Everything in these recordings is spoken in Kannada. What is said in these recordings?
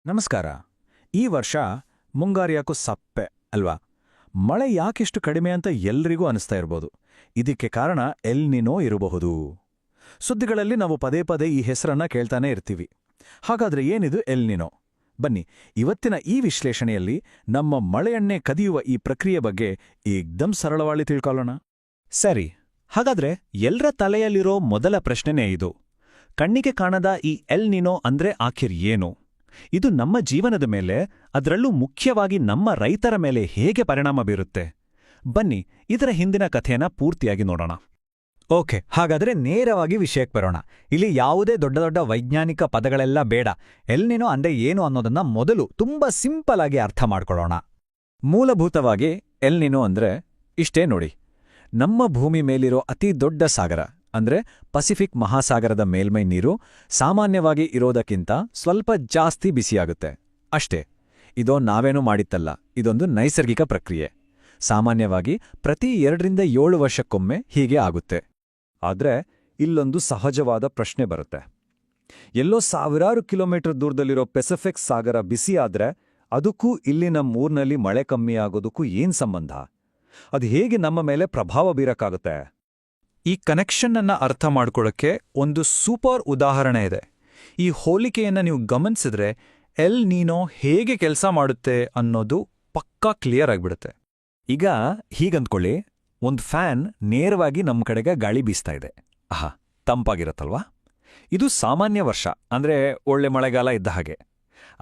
ನಮಸ್ಕಾರ. ಈ ವರ್ಷ ಮುಂಗಾರು ಯಾಕೋ ಸಪ್ಪೆ ಅಲ್ವಾ? ಮಳೆ ಯಾಕಿಷ್ಟು ಕಡಿಮೆ ಅಂತ ಎಲ್ರಿಗೂ ಅನಿಸ್ತಾ ಇರ್ಬೋದು. ಇದಕ್ಕೆ ಕಾರಣ ಎಲ್ ನಿನೋ ಇರಬಹುದು. ಸುದ್ದಿಗಳಲ್ಲಿ ನಾವು ಪದೇ ಪದೇ ಈ ಹೆಸರನ್ನ ಕೇಳ್ತಾನೆ ಇರ್ತೀವಿ. ಹಾಗಾದ್ರೆ ಏನಿದು ಎಲ್ ನಿನೋ? ಬನ್ನಿ, ಇವತ್ತಿನ ಈ ವಿಶ್ಲೇಷಣೆಯಲ್ಲಿ ನಮ್ಮ ಮಳೆಯನ್ನೇ ಕದಿಯುವ ಈ ಪ್ರಕ್ರಿಯೆ ಬಗ್ಗೆ ಏಕ್ದಂ ಸರಳವಾಗಿ ತಿಳ್ಕೊಳ್ಳೋಣ. ಸರಿ, ಹಾಗಾದ್ರೆ ಎಲ್ರ ತಲೆಯಲ್ಲಿರೋ ಮೊದಲ ಪ್ರಶ್ನೆನೇ ಇದು. ಕಣ್ಣಿಗೆ ಕಾಣದ ಈ ಎಲ್ ನಿನೋ ಅಂದ್ರೆ ಆಖಿರ್ ಏನು? ಇದು ನಮ್ಮ ಜೀವನದ ಮೇಲೆ, ಅದರಲ್ಲೂ ಮುಖ್ಯವಾಗಿ ನಮ್ಮ ರೈತರ ಮೇಲೆ ಹೇಗೆ ಪರಿಣಾಮ ಬೀರುತ್ತೆ? ಬನ್ನಿ, ಇದರ ಹಿಂದಿನ ಕಥೆಯನ್ನ ಪೂರ್ತಿಯಾಗಿ ನೋಡೋಣ. ಓಕೆ, ಹಾಗಾದ್ರೆ ನೇರವಾಗಿ ವಿಷಯಕ್ಕೆ ಬರೋಣ. ಇಲ್ಲಿ ಯಾವುದೇ ದೊಡ್ಡ ದೊಡ್ಡ ವೈಜ್ಞಾನಿಕ ಪದಗಳೆಲ್ಲ ಬೇಡ. ಎಲ್ ನಿನೋ ಅಂದ್ರೆ ಏನು ಅನ್ನೋದನ್ನ ಮೊದಲು ತುಂಬಾ ಸಿಂಪಲ್ ಆಗಿ ಅರ್ಥ ಮಾಡ್ಕೊಳ್ಳೋಣ. ಮೂಲಭೂತವಾಗಿ ಎಲ್ ನಿನೋ ಅಂದ್ರೆ ಇಷ್ಟೇ ನೋಡಿ. ನಮ್ಮ ಭೂಮಿ ಮೇಲಿರೋ ಅತಿ ದೊಡ್ಡ ಸಾಗರ ಅಂದ್ರೆ ಪಸಿಫಿಕ್ ಮಹಾಸಾಗರದ ಮೇಲ್ಮೈ ನೀರು ಸಾಮಾನ್ಯವಾಗಿ ಇರೋದಕ್ಕಿಂತ ಸ್ವಲ್ಪ ಜಾಸ್ತಿ ಬಿಸಿಯಾಗುತ್ತೆ ಅಷ್ಟೇ. ಇದೋ ನಾವೇನೂ ಮಾಡಿತ್ತಲ್ಲ, ಇದೊಂದು ನೈಸರ್ಗಿಕ ಪ್ರಕ್ರಿಯೆ. ಸಾಮಾನ್ಯವಾಗಿ ಪ್ರತಿ 2-7 ವರ್ಷಕ್ಕೊಮ್ಮೆ ಹೀಗೆ ಆಗುತ್ತೆ. ಆದ್ರೆ ಇಲ್ಲೊಂದು ಸಹಜವಾದ ಪ್ರಶ್ನೆ ಬರುತ್ತೆ. ಎಲ್ಲೋ ಸಾವಿರಾರು ಕಿಲೋಮೀಟರ್ ದೂರದಲ್ಲಿರೋ ಪೆಸಿಫಿಕ್ ಸಾಗರ ಬಿಸಿಯಾದ್ರೆ ಅದಕ್ಕೂ ಇಲ್ಲಿ ನಮ್ಮೂರ್ನಲ್ಲಿ ಮಳೆ ಕಮ್ಮಿಯಾಗೋದಕ್ಕೂ ಏನ್ ಸಂಬಂಧ? ಅದು ಹೇಗೆ ನಮ್ಮ ಮೇಲೆ ಪ್ರಭಾವ ಬೀರಕ್ಕಾಗುತ್ತೆ? ಈ ಕನೆಕ್ಷನ್ನನ್ನ ಅರ್ಥ ಮಾಡ್ಕೊಳ್ಳೋಕ್ಕೆ ಒಂದು ಸೂಪರ್ ಉದಾಹರಣೆ ಇದೆ. ಈ ಹೋಲಿಕೆಯನ್ನ ನೀವು ಗಮನಿಸಿದ್ರೆ ಎಲ್ ನೀನೋ ಹೇಗೆ ಕೆಲಸ ಮಾಡುತ್ತೆ ಅನ್ನೋದು ಪಕ್ಕಾ ಕ್ಲಿಯರ್ ಆಗ್ಬಿಡುತ್ತೆ. ಈಗ ಹೀಗಂದ್ಕೊಳ್ಳಿ, ಒಂದು ಫ್ಯಾನ್ ನೇರವಾಗಿ ನಮ್ಮ ಕಡೆಗೆ ಗಾಳಿ ಬೀಸ್ತಾ ಇದೆ. ಆಹಾ, ತಂಪಾಗಿರತ್ತಲ್ವಾ? ಇದು ಸಾಮಾನ್ಯ ವರ್ಷ, ಅಂದ್ರೆ ಒಳ್ಳೆ ಮಳೆಗಾಲ ಇದ್ದ ಹಾಗೆ.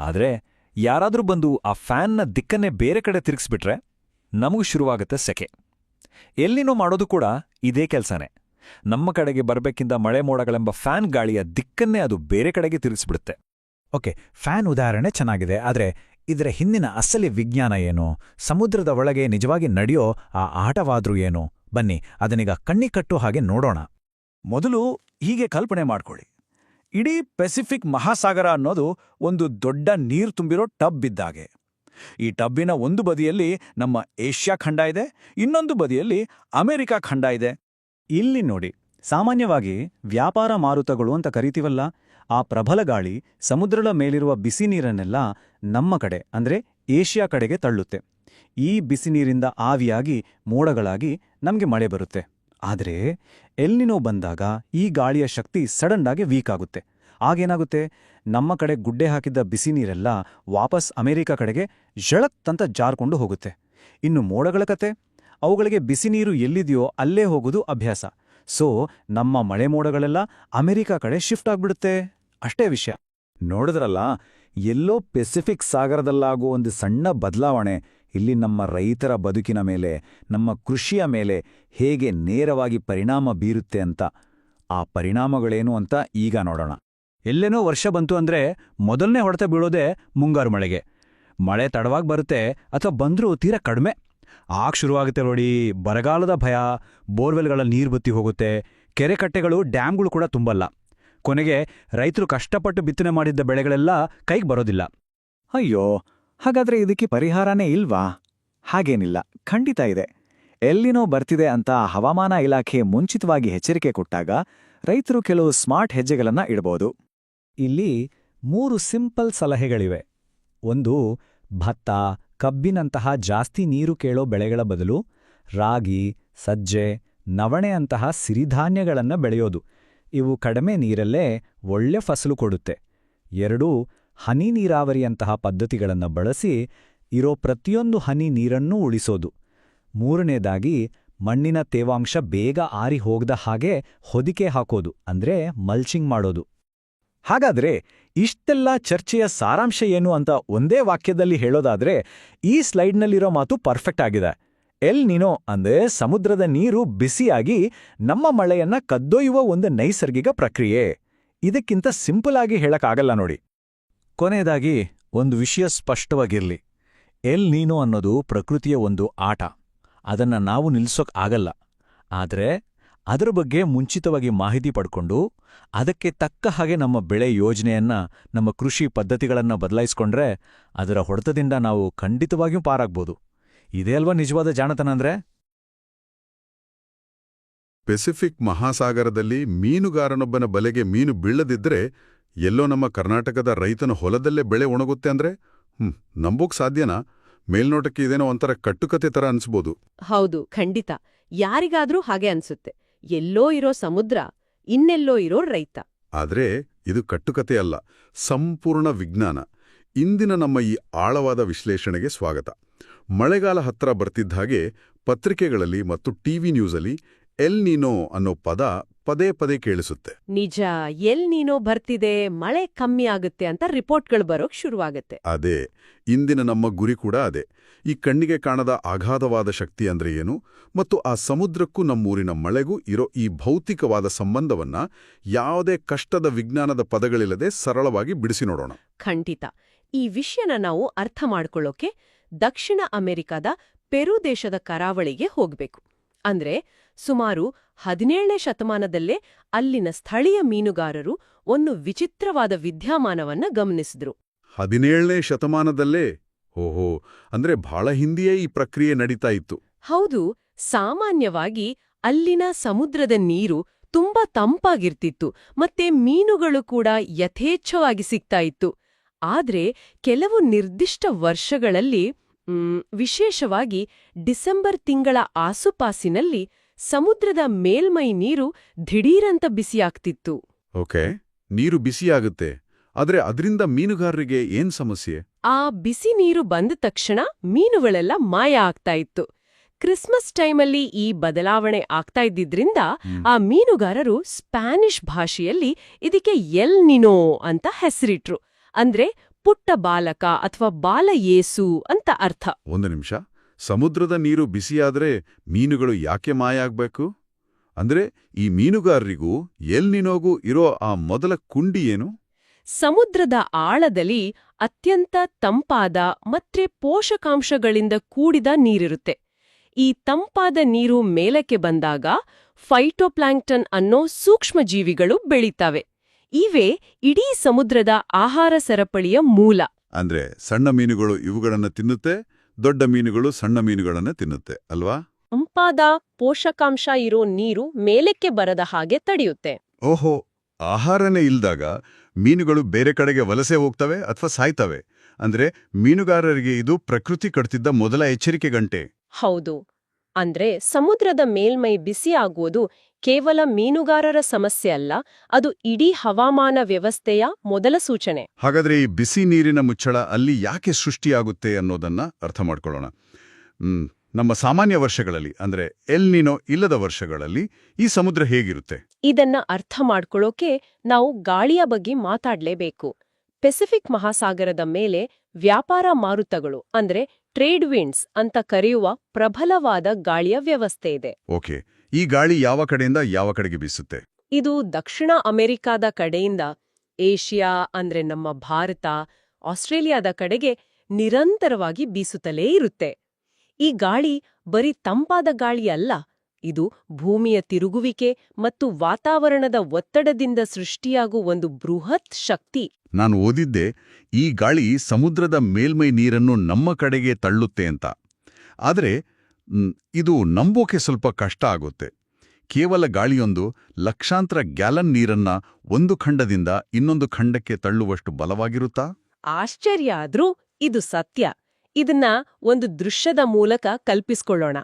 ಆದ್ರೆ ಯಾರಾದ್ರೂ ಬಂದು ಆ ಫ್ಯಾನ್ನ ದಿಕ್ಕನ್ನೇ ಬೇರೆ ಕಡೆ ತಿರುಗಿಸ್ಬಿಟ್ರೆ ನಮಗೂ ಶುರುವಾಗುತ್ತೆ ಸೆಕೆ. ಎಲ್ ನಿನೋ ಮಾಡೋದು ಕೂಡ ಇದೇ ಕೆಲ್ಸನೇ. ನಮ್ಮ ಕಡೆಗೆ ಬರ್ಬೇಕಿಂದ ಮಳೆ ಮೋಡಗಳೆಂಬ ಫ್ಯಾನ್ ಗಾಳಿಯ ದಿಕ್ಕನ್ನೇ ಅದು ಬೇರೆ ಕಡೆಗೆ ತಿರುಗಿಸ್ಬಿಡುತ್ತೆ. ಓಕೆ, ಫ್ಯಾನ್ ಉದಾಹರಣೆ ಚೆನ್ನಾಗಿದೆ, ಆದ್ರೆ ಇದರ ಹಿಂದಿನ ಅಸಲಿ ವಿಜ್ಞಾನ ಏನು? ಸಮುದ್ರದ ಒಳಗೆ ನಿಜವಾಗಿ ನಡೆಯೋ ಆ ಆಟವಾದ್ರೂ ಏನು? ಬನ್ನಿ, ಅದನ್ನೀಗ ಕಣ್ಣಿಕಟ್ಟು ಹಾಗೆ ನೋಡೋಣ. ಮೊದಲು ಹೀಗೆ ಕಲ್ಪನೆ ಮಾಡ್ಕೊಳ್ಳಿ. ಇಡೀ ಪೆಸಿಫಿಕ್ ಮಹಾಸಾಗರ ಅನ್ನೋದು ಒಂದು ದೊಡ್ಡ ನೀರು ತುಂಬಿರೋ ಟಬ್ ಇದ್ದಾಗೆ. ಈ ಟಬ್ಬಿನ ಒಂದು ಬದಿಯಲ್ಲಿ ನಮ್ಮ ಏಷ್ಯಾ ಖಂಡ ಇದೆ, ಇನ್ನೊಂದು ಬದಿಯಲ್ಲಿ ಅಮೆರಿಕ ಖಂಡ ಇದೆ. ಇಲ್ಲಿ ನೋಡಿ, ಸಾಮಾನ್ಯವಾಗಿ ವ್ಯಾಪಾರ ಮಾರುತಗಳು ಅಂತ ಕರಿತೀವಲ್ಲ, ಆ ಪ್ರಬಲ ಗಾಳಿ ಸಮುದ್ರದ ಮೇಲಿರುವ ಬಿಸಿ ನೀರನ್ನೆಲ್ಲ ನಮ್ಮ ಕಡೆ ಅಂದ್ರೆ ಏಷ್ಯಾ ಕಡೆಗೆ ತಳ್ಳುತ್ತೆ. ಈ ಬಿಸಿ ನೀರಿಂದ ಆವಿಯಾಗಿ ಮೋಡಗಳಾಗಿ ನಮಗೆ ಮಳೆ ಬರುತ್ತೆ. ಆದರೆ ಎಲ್ ನಿನೋ ಬಂದಾಗ ಈ ಗಾಳಿಯ ಶಕ್ತಿ ಸಡನ್ ಆಗಿ ವೀಕ್ ಆಗುತ್ತೆ. ಆಗೇನಾಗುತ್ತೆ? ನಮ್ಮ ಕಡೆ ಗುಡ್ಡೆ ಹಾಕಿದ್ದ ಬಿಸಿ ನೀರೆಲ್ಲ ವಾಪಸ್ ಅಮೆರಿಕ ಕಡೆಗೆ ಝಳತ್ತಂತ ಜಾರ್ಕೊಂಡು ಹೋಗುತ್ತೆ. ಇನ್ನು ಮೋಡಗಳ ಕತೆ, ಅವುಗಳಿಗೆ ಬಿಸಿ ನೀರು ಎಲ್ಲಿದೆಯೋ ಅಲ್ಲೇ ಹೋಗೋದು ಅಭ್ಯಾಸ. ಸೊ ನಮ್ಮ ಮಳೆ ಮೋಡಗಳೆಲ್ಲ ಅಮೆರಿಕ ಕಡೆ ಶಿಫ್ಟ್ ಆಗ್ಬಿಡುತ್ತೆ. ಅಷ್ಟೇ ವಿಷಯ. ನೋಡಿದ್ರಲ್ಲ, ಎಲ್ಲೋ ಪೆಸಿಫಿಕ್ ಸಾಗರದಲ್ಲಾಗೋ ಒಂದು ಸಣ್ಣ ಬದಲಾವಣೆ ಇಲ್ಲಿ ನಮ್ಮ ರೈತರ ಬದುಕಿನ ಮೇಲೆ, ನಮ್ಮ ಕೃಷಿಯ ಮೇಲೆ ಹೇಗೆ ನೇರವಾಗಿ ಪರಿಣಾಮ ಬೀರುತ್ತೆ ಅಂತ. ಆ ಪರಿಣಾಮಗಳೇನು ಅಂತ ಈಗ ನೋಡೋಣ. ಎಲ್ಲೇನೋ ವರ್ಷ ಬಂತು ಅಂದ್ರೆ ಮೊದಲನೇ ಹೊಡೆತ ಬೀಳೋದೇ ಮುಂಗಾರು ಮಳೆಗೆ. ಮಳೆ ತಡವಾಗಿ ಬರುತ್ತೆ ಅಥವಾ ಬಂದ್ರೂ ತೀರಾ ಕಡಿಮೆ. ಆಗ ಶುರುವಾಗುತ್ತೆ ನೋಡಿ ಬರಗಾಲದ ಭಯ. ಬೋರ್ವೆಲ್ಗಳ ನೀರು ಬತ್ತಿ ಹೋಗುತ್ತೆ, ಕೆರೆ ಕಟ್ಟೆಗಳು ಡ್ಯಾಮ್ಗಳು ಕೂಡ ತುಂಬಲ್ಲ. ಕೊನೆಗೆ ರೈತರು ಕಷ್ಟಪಟ್ಟು ಬಿತ್ತನೆ ಮಾಡಿದ್ದ ಬೆಳೆಗಳೆಲ್ಲ ಕೈಗೆ ಬರೋದಿಲ್ಲ. ಅಯ್ಯೋ, ಹಾಗಾದ್ರೆ ಇದಕ್ಕೆ ಪರಿಹಾರನೇ ಇಲ್ವಾ? ಹಾಗೇನಿಲ್ಲ, ಖಂಡಿತ ಇದೆ. ಎಲ್ ನಿನೋ ಬರ್ತಿದೆ ಅಂತ ಹವಾಮಾನ ಇಲಾಖೆ ಮುಂಚಿತವಾಗಿ ಎಚ್ಚರಿಕೆ ಕೊಟ್ಟಾಗ ರೈತರು ಕೆಲವು ಸ್ಮಾರ್ಟ್ ಹೆಜ್ಜೆಗಳನ್ನ ಇಡಬಹುದು. ಇಲ್ಲಿ 3 ಸಿಂಪಲ್ ಸಲಹೆಗಳಿವೆ. ಒಂದು, ಭತ್ತ, ಕಬ್ಬಿನಂತಹ ಜಾಸ್ತಿ ನೀರು ಕೇಳೋ ಬೆಳೆಗಳ ಬದಲು ರಾಗಿ, ಸಜ್ಜೆ, ನವಣೆ ಅಂತಹ ಸಿರಿಧಾನ್ಯಗಳನ್ನ ಬೆಳೆಯೋದು. ಇವು ಕಡಿಮೆ ನೀರಲ್ಲೇ ಒಳ್ಳೆ ಫಸಲು ಕೊಡುತ್ತೆ. 2, ಹನಿ ನೀರಾವರಿಯಂತಹ ಪದ್ಧತಿಗಳನ್ನ ಬಳಸಿ ಇರೋ ಪ್ರತಿಯೊಂದು ಹನಿ ನೀರನ್ನೂ ಉಳಿಸೋದು. 3ನೇದಾಗಿ, ಮಣ್ಣಿನ ತೇವಾಂಶ ಬೇಗ ಆರಿ ಹೋಗದ ಹಾಗೆ ಹೊದಿಕೆ ಹಾಕೋದು, ಅಂದ್ರೆ ಮಲ್ಚಿಂಗ್ ಮಾಡೋದು. ಹಾಗಾದ್ರೆ ಇಷ್ಟೆಲ್ಲ ಚರ್ಚೆಯ ಸಾರಾಂಶ ಏನು ಅಂತ ಒಂದೇ ವಾಕ್ಯದಲ್ಲಿ ಹೇಳೋದಾದ್ರೆ ಈ ಸ್ಲೈಡ್ನಲ್ಲಿರೋ ಮಾತು ಪರ್ಫೆಕ್ಟ್ ಆಗಿದೆ. ಎಲ್ ನಿನೋ ಅಂದ್ರೆ ಸಮುದ್ರದ ನೀರು ಬಿಸಿಯಾಗಿ ನಮ್ಮ ಮಳೆಯನ್ನ ಕದ್ದೊಯ್ಯುವ ಒಂದು ನೈಸರ್ಗಿಕ ಪ್ರಕ್ರಿಯೆ. ಇದಕ್ಕಿಂತ ಸಿಂಪಲ್ ಆಗಿ ಹೇಳಕ್ಕಾಗಲ್ಲ ನೋಡಿ. ಕೊನೆಯದಾಗಿ ಒಂದು ವಿಷಯ ಸ್ಪಷ್ಟವಾಗಿರ್ಲಿ. ಎಲ್ ನಿನೋ ಅನ್ನೋದು ಪ್ರಕೃತಿಯ ಒಂದು ಆಟ. ಅದನ್ನ ನಾವು ನಿಲ್ಸೋಕ್ ಆಗಲ್ಲ. ಆದ್ರೆ ಅದರ ಬಗ್ಗೆ ಮುಂಚಿತವಾಗಿ ಮಾಹಿತಿ ಪಡ್ಕೊಂಡು ಅದಕ್ಕೆ ತಕ್ಕ ಹಾಗೆ ನಮ್ಮ ಬೆಳೆ ಯೋಜನೆಯನ್ನ, ನಮ್ಮ ಕೃಷಿ ಪದ್ಧತಿಗಳನ್ನ ಬದಲಾಯಿಸ್ಕೊಂಡ್ರೆ ಅದರ ಹೊಡೆತದಿಂದ ನಾವು ಖಂಡಿತವಾಗಿಯೂ ಪಾರಾಗ್ಬೋದು. ಇದೇ ಅಲ್ವಾ ನಿಜವಾದ ಜಾಣತನ ಅಂದ್ರೆ? ಪೆಸಿಫಿಕ್ ಮಹಾಸಾಗರದಲ್ಲಿ ಮೀನುಗಾರನೊಬ್ಬನ ಬಲೆಗೆ ಮೀನು ಬೀಳದಿದ್ರೆ ಎಲ್ಲೋ ನಮ್ಮ ಕರ್ನಾಟಕದ ರೈತನ ಹೊಲದಲ್ಲೇ ಬೆಳೆ ಒಣಗುತ್ತೆ ಅಂದ್ರೆ ನಂಬೋಕ್ ಸಾಧ್ಯನಾ? ಮೇಲ್ನೋಟಕ್ಕೆ ಇದೇನೋ ಒಂಥರ ಕಟ್ಟುಕತೆ ತರ ಅನ್ಸ್ಬೋದು. ಹೌದು, ಖಂಡಿತ. ಯಾರಿಗಾದ್ರೂ ಹಾಗೆ ಅನ್ಸುತ್ತೆ. ಎಲ್ಲೋ ಇರೋ ಸಮುದ್ರ, ಇನ್ನೆಲ್ಲೋ ಇರೋ ರೈತ. ಆದ್ರೆ ಇದು ಕಟ್ಟುಕತೆ ಅಲ್ಲ, ಸಂಪೂರ್ಣ ವಿಜ್ಞಾನ. ಇಂದಿನ ನಮ್ಮ ಈ ಆಳವಾದ ವಿಶ್ಲೇಷಣೆಗೆ ಸ್ವಾಗತ. ಮಳೆಗಾಲ ಹತ್ರ ಬರ್ತಿದ್ದ ಹಾಗೆ ಪತ್ರಿಕೆಗಳಲ್ಲಿ ಮತ್ತು ಟಿವಿ ನ್ಯೂಸಲ್ಲಿ ಎಲ್ ನೀನೋ ಅನ್ನೋ ಪದ ಪದೇ ಪದೇ ಕೇಳಿಸುತ್ತೆ. ನಿಜ, ಎಲ್ ನೀನೋ ಬರ್ತಿದೆ, ಮಳೆ ಕಮ್ಮಿ ಆಗುತ್ತೆ ಅಂತ ರಿಪೋರ್ಟ್ಗಳು ಬರೋಕ್ ಶುರುವಾಗುತ್ತೆ. ಅದೇ ಇಂದಿನ ನಮ್ಮ ಗುರಿ ಕೂಡ ಅದೇ. ಈ ಕಣ್ಣಿಗೆ ಕಾಣದ ಅಗಾಧವಾದ ಶಕ್ತಿ ಅಂದ್ರೆ ಏನು, ಮತ್ತು ಆ ಸಮುದ್ರಕ್ಕೂ ನಮ್ಮೂರಿನ ಮಳೆಗೂ ಇರೋ ಈ ಭೌತಿಕವಾದ ಸಂಬಂಧವನ್ನ ಯಾವುದೇ ಕಷ್ಟದ ವಿಜ್ಞಾನದ ಪದಗಳಿಲ್ಲದೆ ಸರಳವಾಗಿ ಬಿಡಿಸಿ ನೋಡೋಣ. ಖಂಡಿತ. ಈ ವಿಷಯನ ನಾವು ಅರ್ಥ ಮಾಡ್ಕೊಳ್ಳೋಕೆ ದಕ್ಷಿಣ ಅಮೆರಿಕದ ಪೆರು ದೇಶದ ಕರಾವಳಿಗೆ ಹೋಗ್ಬೇಕು. ಅಂದ್ರೆ ಸುಮಾರು 17ನೇ ಶತಮಾನದಲ್ಲೇ ಅಲ್ಲಿನ ಸ್ಥಳೀಯ ಮೀನುಗಾರರು ಒಂದು ವಿಚಿತ್ರವಾದ ವಿದ್ಯಮಾನವನ್ನ ಗಮನಿಸಿದ್ರು. 17ನೇ ಶತಮಾನದಲ್ಲೇ? ಓಹೋ, ಅಂದ್ರೆ ಬಹಳ ಹಿಂದೆಯೇ ಈ ಪ್ರಕ್ರಿಯೆ ನಡೀತಾ ಇತ್ತು. ಹೌದು. ಸಾಮಾನ್ಯವಾಗಿ ಅಲ್ಲಿನ ಸಮುದ್ರದ ನೀರು ತುಂಬಾ ತಂಪಾಗಿರ್ತಿತ್ತು, ಮತ್ತೆ ಮೀನುಗಳು ಕೂಡ ಯಥೇಚ್ಛವಾಗಿ ಸಿಗ್ತಾ ಇತ್ತು. ಆದ್ರೆ ಕೆಲವು ನಿರ್ದಿಷ್ಟ ವರ್ಷಗಳಲ್ಲಿ, ವಿಶೇಷವಾಗಿ ಡಿಸೆಂಬರ್ ತಿಂಗಳ ಆಸುಪಾಸಿನಲ್ಲಿ ಸಮುದ್ರದ ಮೇಲ್ಮೈ ನೀರು ದಿಢೀರಂತ ಬಿಸಿಯಾಗ್ತಿತ್ತು. ಓಕೆ, ನೀರು ಬಿಸಿಯಾಗುತ್ತೆ. ಆದ್ರೆ ಅದರಿಂದ ಮೀನುಗಾರರಿಗೆ ಏನ್ ಸಮಸ್ಯೆ? ಆ ಬಿಸಿ ನೀರು ಬಂದ ತಕ್ಷಣ ಮೀನುಗಳೆಲ್ಲ ಮಾಯ ಆಗ್ತಾ ಇತ್ತು. ಕ್ರಿಸ್ಮಸ್ ಟೈಮಲ್ಲಿ ಈ ಬದಲಾವಣೆ ಆಗ್ತಾ ಇದ್ದಿದ್ರಿಂದ ಆ ಮೀನುಗಾರರು ಸ್ಪ್ಯಾನಿಷ್ ಭಾಷೆಯಲ್ಲಿ ಇದಕ್ಕೆ ಎಲ್ ನಿನೋ ಅಂತ ಹೆಸರಿಟ್ರು. ಅಂದ್ರೆ ಪುಟ್ಟ ಬಾಲಕ ಅಥವಾ ಬಾಲಯೇಸು ಅಂತ ಅರ್ಥ. ಒಂದು ನಿಮಿಷ, ಸಮುದ್ರದ ನೀರು ಬಿಸಿಯಾದ್ರೆ ಮೀನುಗಳು ಯಾಕೆ ಮಾಯ ಆಗ್ಬೇಕು? ಅಂದ್ರೆ ಈ ಮೀನುಗಾರರಿಗೂ ಎಲ್ ನಿನೋಗೂ ಇರೋ ಆ ಮೊದಲ ಕುಂಡಿ ಏನು? ಸಮುದ್ರದ ಆಳದಲ್ಲಿ ಅತ್ಯಂತ ತಂಪಾದ ಮತ್ತೆ ಪೋಷಕಾಂಶಗಳಿಂದ ಕೂಡಿದ ನೀರಿರುತ್ತೆ. ಈ ತಂಪಾದ ನೀರು ಮೇಲಕ್ಕೆ ಬಂದಾಗ ಫೈಟೋಪ್ಲಾಂಕ್ಟನ್ ಅನ್ನೋ ಸೂಕ್ಷ್ಮಜೀವಿಗಳು ಬೆಳೀತವೆ. ಇವೇ ಇಡೀ ಸಮುದ್ರದ ಆಹಾರ ಸರಪಳಿಯ ಮೂಲ. ಅಂದ್ರೆ ಸಣ್ಣ ಮೀನುಗಳು ಇವುಗಳನ್ನ ತಿನ್ನುತ್ತೆ, ದೊಡ್ಡ ಮೀನುಗಳು ಸಣ್ಣ ಮೀನುಗಳನ್ನ ತಿನ್ನುತ್ತೆ ಅಲ್ವಾ? ತಂಪಾದ ಪೋಷಕಾಂಶ ಇರೋ ನೀರು ಮೇಲಕ್ಕೆ ಬರದ ಹಾಗೆ ತಡೆಯುತ್ತೆ. ಓಹೋ, ಆಹಾರನೇ ಇಲ್ದಾಗ ಮೀನುಗಳು ಬೇರೆ ಕಡೆಗೆ ವಲಸೆ ಹೋಗ್ತವೆ ಅಥವಾ ಸಾಯ್ತವೆ. ಅಂದ್ರೆ ಮೀನುಗಾರರಿಗೆ ಇದು ಪ್ರಕೃತಿ ಕಟ್ತಿದ್ದ ಮೊದಲ ಎಚ್ಚರಿಕೆ ಗಂಟೆ. ಹೌದು. ಅಂದ್ರೆ ಸಮುದ್ರದ ಮೇಲ್ಮೈ ಬಿಸಿ ಆಗುವುದು ಕೇವಲ ಮೀನುಗಾರರ ಸಮಸ್ಯೆ ಅಲ್ಲ, ಅದು ಇಡೀ ಹವಾಮಾನ ವ್ಯವಸ್ಥೆಯ ಮೊದಲ ಸೂಚನೆ. ಹಾಗಾದ್ರೆ ಈ ಬಿಸಿ ನೀರಿನ ಮುಚ್ಚಳ ಅಲ್ಲಿ ಯಾಕೆ ಸೃಷ್ಟಿಯಾಗುತ್ತೆ ಅನ್ನೋದನ್ನ ಅರ್ಥ ಮಾಡ್ಕೊಳ್ಳೋಣ. ನಮ್ಮ ಸಾಮಾನ್ಯ ವರ್ಷಗಳಲ್ಲಿ, ಅಂದ್ರೆ ಎಲ್ ನೀನೋ ಇಲ್ಲದ ವರ್ಷಗಳಲ್ಲಿ ಈ ಸಮುದ್ರ ಹೇಗಿರುತ್ತೆ? ಇದನ್ನ ಅರ್ಥ ಮಾಡ್ಕೊಳ್ಳೋಕೆ ನಾವು ಗಾಳಿಯ ಬಗ್ಗೆ ಮಾತಾಡ್ಲೇಬೇಕು. ಪೆಸಿಫಿಕ್ ಮಹಾಸಾಗರದ ಮೇಲೆ ವ್ಯಾಪಾರ ಮಾರುತಗಳು ಅಂದ್ರೆ ಟ್ರೇಡ್ ವಿಂಡ್ಸ್ ಅಂತ ಕರೆಯುವ ಪ್ರಬಲವಾದ ಗಾಳಿಯ ವ್ಯವಸ್ಥೆ ಇದೆ. ಓಕೆ, ಈ ಗಾಳಿ ಯಾವ ಕಡೆಯಿಂದ ಯಾವ ಕಡೆಗೆ ಬೀಸುತ್ತೆ? ಇದು ದಕ್ಷಿಣ ಅಮೆರಿಕಾದ ಕಡೆಯಿಂದ ಏಷ್ಯಾ ಅಂದ್ರೆ ನಮ್ಮ ಭಾರತ, ಆಸ್ಟ್ರೇಲಿಯಾದ ಕಡೆಗೆ ನಿರಂತರವಾಗಿ ಬೀಸುತ್ತಲೇ ಇರುತ್ತೆ. ಈ ಗಾಳಿ ಬರೀ ತಂಪಾದ ಗಾಳಿ ಅಲ್ಲ, ಇದು ಭೂಮಿಯ ತಿರುಗುವಿಕೆ ಮತ್ತು ವಾತಾವರಣದ ಒತ್ತಡದಿಂದ ಸೃಷ್ಟಿಯಾಗುವ ಒಂದು ಬೃಹತ್ ಶಕ್ತಿ. ನಾನು ಓದಿದ್ದೆ ಈ ಗಾಳಿ ಸಮುದ್ರದ ಮೇಲ್ಮೈ ನೀರನ್ನು ನಮ್ಮ ಕಡೆಗೆ ತಳ್ಳುತ್ತೆ ಅಂತ. ಆದರೆ ಇದು ನಂಬೋಕೆ ಸ್ವಲ್ಪ ಕಷ್ಟ ಆಗುತ್ತೆ. ಕೇವಲ ಗಾಳಿಯೊಂದು ಲಕ್ಷಾಂತರ ಗ್ಯಾಲನ್ ನೀರನ್ನ ಒಂದು ಖಂಡದಿಂದ ಇನ್ನೊಂದು ಖಂಡಕ್ಕೆ ತಳ್ಳುವಷ್ಟು ಬಲವಾಗಿರುತ್ತಾ? ಆಶ್ಚರ್ಯ ಆದ್ರೂ ಇದು ಸತ್ಯ. ಇದನ್ನ ಒಂದು ದೃಶ್ಯದ ಮೂಲಕ ಕಲ್ಪಿಸ್ಕೊಳ್ಳೋಣ.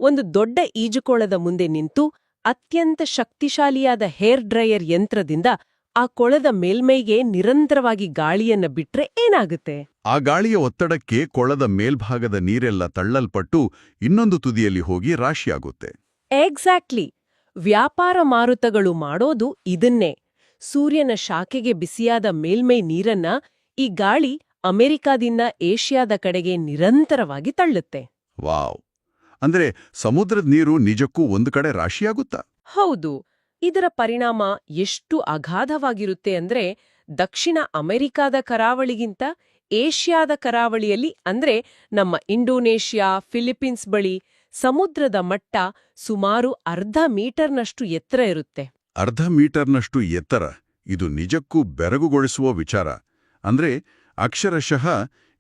ಒಂದು ದೊಡ್ಡ ಈಜುಕೊಳದ ಮುಂದೆ ನಿಂತು ಅತ್ಯಂತ ಶಕ್ತಿಶಾಲಿಯಾದ ಹೇರ್ ಡ್ರೈಯರ್ ಯಂತ್ರದಿಂದ ಆ ಕೊಳದ ಮೇಲ್ಮೈಗೆ ನಿರಂತರವಾಗಿ ಗಾಳಿಯನ್ನ ಬಿಟ್ರೆ ಏನಾಗುತ್ತೆ? ಆ ಗಾಳಿಯ ಒತ್ತಡಕ್ಕೆ ಕೊಳದ ಮೇಲ್ಭಾಗದ ನೀರೆಲ್ಲ ತಳ್ಳಲ್ಪಟ್ಟು ಇನ್ನೊಂದು ತುದಿಯಲ್ಲಿ ಹೋಗಿ ರಾಶಿಯಾಗುತ್ತೆ. ಎಕ್ಸಾಕ್ಟ್ಲಿ. ವ್ಯಾಪಾರ ಮಾರುತಗಳು ಮಾಡೋದು ಇದನ್ನೇ. ಸೂರ್ಯನ ಶಾಖೆಗೆ ಬಿಸಿಯಾದ ಮೇಲ್ಮೈ ನೀರನ್ನ ಈ ಗಾಳಿ ಅಮೆರಿಕಾದಿಂದ ಏಷ್ಯಾದ ಕಡೆಗೆ ನಿರಂತರವಾಗಿ ತಳ್ಳುತ್ತೆ. ವಾವ್! ಅಂದ್ರೆ ಸಮುದ್ರದ ನೀರು ನಿಜಕ್ಕೂ ಒಂದು ಕಡೆ ರಾಶಿಯಾಗುತ್ತಾ? ಹೌದು. ಇದರ ಪರಿಣಾಮ ಎಷ್ಟು ಅಗಾಧವಾಗಿರುತ್ತೆ ಅಂದ್ರೆ ದಕ್ಷಿಣ ಅಮೆರಿಕಾದ ಕರಾವಳಿಗಿಂತ ಏಷ್ಯಾದ ಕರಾವಳಿಯಲ್ಲಿ ಅಂದ್ರೆ ನಮ್ಮ ಇಂಡೋನೇಷ್ಯಾ, ಫಿಲಿಪೀನ್ಸ್ ಬಳಿ ಸಮುದ್ರದ ಮಟ್ಟ ಸುಮಾರು 1/2 ಮೀಟರ್ನಷ್ಟು ಎತ್ತರ ಇರುತ್ತೆ. 1/2 ಮೀಟರ್ನಷ್ಟು ಎತ್ತರ? ಇದು ನಿಜಕ್ಕೂ ಬೆರಗುಗೊಳಿಸುವ ವಿಚಾರ. ಅಂದ್ರೆ ಅಕ್ಷರಶಃ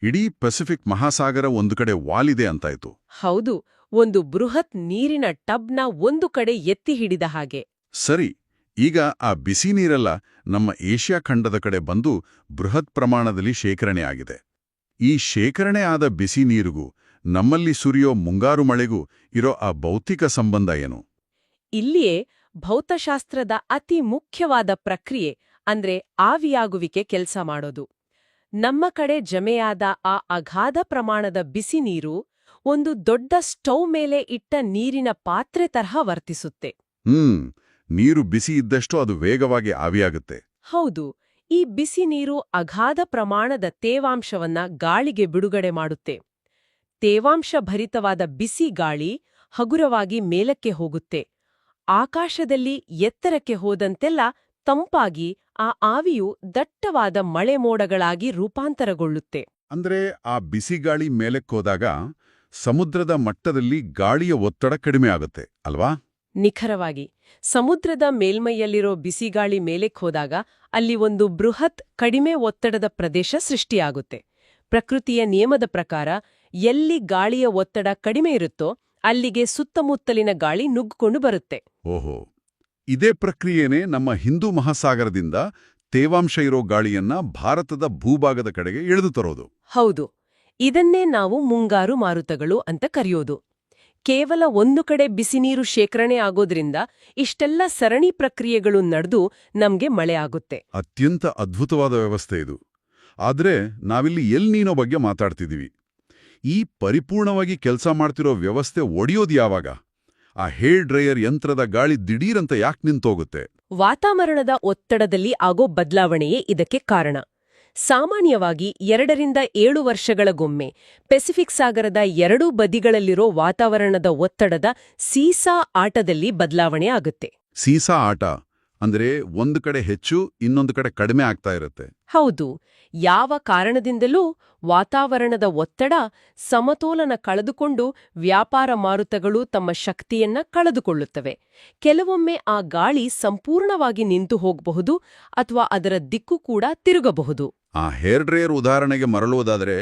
ಇಡೀ ಪೆಸಿಫಿಕ್ ಮಹಾಸಾಗರ ಒಂದು ಕಡೆ ವಾಲಿದೆ ಅಂತಾಯ್ತು. ಹೌದು, ಒಂದು ಬೃಹತ್ ನೀರಿನ ಟಬ್ನ ಒಂದು ಕಡೆ ಎತ್ತಿ ಹಿಡಿದ ಹಾಗೆ. ಸರಿ, ಈಗ ಆ ಬಿಸಿ ನೀರೆಲ್ಲ ನಮ್ಮ ಏಷ್ಯಾ ಖಂಡದ ಕಡೆ ಬಂದು ಬೃಹತ್ ಪ್ರಮಾಣದಲ್ಲಿ ಶೇಖರಣೆ ಆಗಿದೆ. ಈ ಶೇಖರಣೆ ಆದ ಬಿಸಿ ನೀರಿಗೂ ನಮ್ಮಲ್ಲಿ ಸುರಿಯೋ ಮುಂಗಾರು ಮಳೆಗೂ ಇರೋ ಆ ಭೌತಿಕ ಸಂಬಂಧ ಏನು? ಇಲ್ಲಿಯೇ ಭೌತಶಾಸ್ತ್ರದ ಅತಿ ಮುಖ್ಯವಾದ ಪ್ರಕ್ರಿಯೆ ಅಂದ್ರೆ ಆವಿಯಾಗುವಿಕೆ ಕೆಲಸ ಮಾಡೋದು. ನಮ್ಮ ಕಡೆ ಜಮೆಯಾದ ಆ ಅಗಾಧ ಪ್ರಮಾಣದ ಬಿಸಿ ನೀರು ಒಂದು ದೊಡ್ಡ ಸ್ಟೌವ್ ಮೇಲೆ ಇಟ್ಟ ನೀರಿನ ಪಾತ್ರೆ ತರಹ ವರ್ತಿಸುತ್ತೆ. ನೀರು ಬಿಸಿ ಇದ್ದಷ್ಟು ಅದು ವೇಗವಾಗಿ ಆವಿಯಾಗುತ್ತೆ. ಹೌದು, ಈ ಬಿಸಿ ನೀರು ಅಗಾಧ ಪ್ರಮಾಣದ ತೇವಾಂಶವನ್ನ ಗಾಳಿಗೆ ಬಿಡುಗಡೆ ಮಾಡುತ್ತೆ. ತೇವಾಂಶ ಭರಿತವಾದ ಬಿಸಿ ಗಾಳಿ ಹಗುರವಾಗಿ ಮೇಲಕ್ಕೆ ಹೋಗುತ್ತೆ. ಆಕಾಶದಲ್ಲಿ ಎತ್ತರಕ್ಕೆ ಹೋದಂತೆಲ್ಲ ತಂಪಾಗಿ ಆ ಆವಿಯು ದಟ್ಟವಾದ ಮಳೆ ಮೋಡಗಳಾಗಿ ರೂಪಾಂತರಗೊಳ್ಳುತ್ತೆ. ಅಂದ್ರೆ ಆ ಬಿಸಿ ಗಾಳಿ ಮೇಲಕ್ಕೋದಾಗ ಸಮುದ್ರದ ಮಟ್ಟದಲ್ಲಿ ಗಾಳಿಯ ಒತ್ತಡ ಕಡಿಮೆ ಆಗುತ್ತೆ ಅಲ್ವಾ? ನಿಖರವಾಗಿ ಸಮುದ್ರದ ಮೇಲ್ಮೈಯಲ್ಲಿರೋ ಬಿಸಿಗಾಳಿ ಮೇಲೆಕ್ ಹೋದಾಗ ಅಲ್ಲಿ ಒಂದು ಬೃಹತ್ ಕಡಿಮೆ ಒತ್ತಡದ ಪ್ರದೇಶ ಸೃಷ್ಟಿಯಾಗುತ್ತೆ. ಪ್ರಕೃತಿಯ ನಿಯಮದ ಪ್ರಕಾರ ಎಲ್ಲಿ ಗಾಳಿಯ ಒತ್ತಡ ಕಡಿಮೆ ಇರುತ್ತೋ ಅಲ್ಲಿಗೆ ಸುತ್ತಮುತ್ತಲಿನ ಗಾಳಿ ನುಗ್ಗಿಕೊಂಡು ಬರುತ್ತೆ. ಓಹೋ, ಇದೇ ಪ್ರಕ್ರಿಯೆನೇ ನಮ್ಮ ಹಿಂದೂ ಮಹಾಸಾಗರದಿಂದ ತೇವಾಂಶ ಇರೋ ಗಾಳಿಯನ್ನ ಭಾರತದ ಭೂಭಾಗದ ಕಡೆಗೆ ಎಳೆದು ತರೋದು. ಹೌದು, ಇದನ್ನೇ ನಾವು ಮುಂಗಾರು ಮಾರುತಗಳು ಅಂತ ಕರೆಯೋದು. ಕೇವಲ ಒಂದು ಕಡೆ ಬಿಸಿನೀರು ಶೇಖರಣೆ ಆಗೋದ್ರಿಂದ ಇಷ್ಟೆಲ್ಲ ಸರಣಿ ಪ್ರಕ್ರಿಯೆಗಳು ನಡೆದು ನಮ್ಗೆ ಮಳೆ ಆಗುತ್ತೆ. ಅತ್ಯಂತ ಅದ್ಭುತವಾದ ವ್ಯವಸ್ಥೆ ಇದು. ಆದ್ರೆ ನಾವಿಲ್ಲಿ ಎಲ್ ನೀನೋ ಬಗ್ಗೆ ಮಾತಾಡ್ತಿದೀವಿ. ಈ ಪರಿಪೂರ್ಣವಾಗಿ ಕೆಲಸ ಮಾಡ್ತಿರೋ ವ್ಯವಸ್ಥೆ ಒಡೆಯೋದು ಯಾವಾಗ? ಆ ಹೇರ್ ಡ್ರೈಯರ್ ಯಂತ್ರದ ಗಾಳಿ ದಿಢೀರಂತ ಯಾಕೆ ನಿಂತೋಗುತ್ತೆ? ವಾತಾವರಣದ ಒತ್ತಡದಲ್ಲಿ ಆಗೋ ಬದಲಾವಣೆಯೇ ಇದಕ್ಕೆ ಕಾರಣ. ಸಾಮಾನ್ಯವಾಗಿ 2 ವರ್ಷಗಳಿಗೊಮ್ಮೆ ಪೆಸಿಫಿಕ್ ಸಾಗರದ ಎರಡೂ ಬದಿಗಳಲ್ಲಿರೋ ವಾತಾವರಣದ ಒತ್ತಡದ ಸೀಸಾ ಆಟದಲ್ಲಿ ಬದಲಾವಣೆ ಆಗುತ್ತೆ. ಸೀಸಾ ಆಟ ಅಂದ್ರೆ ಒಂದು ಕಡೆ ಹೆಚ್ಚು ಇನ್ನೊಂದು ಕಡೆ ಕಡಿಮೆ ಆಗ್ತಾ ಇರುತ್ತೆ. ಹೌದು, ಯಾವ ಕಾರಣದಿಂದಲೂ ವಾತಾವರಣದ ಒತ್ತಡ ಸಮತೋಲನ ಕಳೆದುಕೊಂಡು ವ್ಯಾಪಾರ ಮಾರುತಗಳು ತಮ್ಮ ಶಕ್ತಿಯನ್ನ ಕಳೆದುಕೊಳ್ಳುತ್ತವೆ. ಕೆಲವೊಮ್ಮೆ ಆ ಗಾಳಿ ಸಂಪೂರ್ಣವಾಗಿ ನಿಂತು ಹೋಗಬಹುದು ಅಥವಾ ಅದರ ದಿಕ್ಕು ಕೂಡ ತಿರುಗಬಹುದು. ಆ ಹೇರ್ ಡ್ರೈಯರ್ ಉದಾಹರಣೆಗೆ ಮರಳುವುದಾದರೆ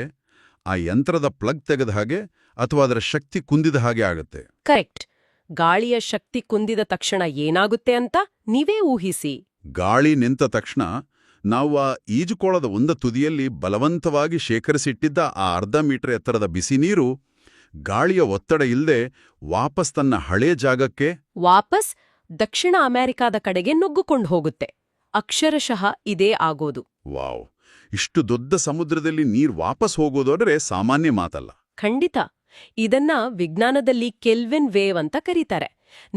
ಆ ಯಂತ್ರದ ಪ್ಲಗ್ ತೆಗೆದ ಹಾಗೆ ಅಥವಾ ಅದರ ಶಕ್ತಿ ಕುಂದಿದ ಹಾಗೆ ಆಗುತ್ತೆ. ಕರೆಕ್ಟ್. ಗಾಳಿಯ ಶಕ್ತಿ ಕುಂದಿದ ತಕ್ಷಣ ಏನಾಗುತ್ತೆ ಅಂತ ನೀವೇ ಊಹಿಸಿ. ಗಾಳಿ ನಿಂತ ತಕ್ಷಣ ನಾವು ಆ ಈಜುಕೊಳದ ಒಂದ ತುದಿಯಲ್ಲಿ ಬಲವಂತವಾಗಿ ಶೇಖರಿಸಿಟ್ಟಿದ್ದ ಆ 1/2 ಮೀಟರ್ ಎತ್ತರದ ಬಿಸಿ ನೀರು ಗಾಳಿಯ ಒತ್ತಡ ಇಲ್ಲದೆ ವಾಪಸ್ ತನ್ನ ಹಳೇ ಜಾಗಕ್ಕೆ ವಾಪಸ್ ದಕ್ಷಿಣ ಅಮೆರಿಕಾದ ಕಡೆಗೆ ನುಗ್ಗಿಕೊಂಡು ಹೋಗುತ್ತೆ. ಅಕ್ಷರಶಃ ಇದೇ ಆಗೋದು. ವಾವ್, ಇಷ್ಟು ದೊಡ್ಡ ಸಮುದ್ರದಲ್ಲಿ ನೀರು ವಾಪಸ್ ಹೋಗೋದಾದ್ರೆ ಸಾಮಾನ್ಯ ಮಾತಲ್ಲ. ಖಂಡಿತ. ಇದನ್ನ ವಿಜ್ಞಾನದಲ್ಲಿ ಕೆಲ್ವಿನ್ ವೇವ್ ಅಂತ ಕರೀತಾರೆ.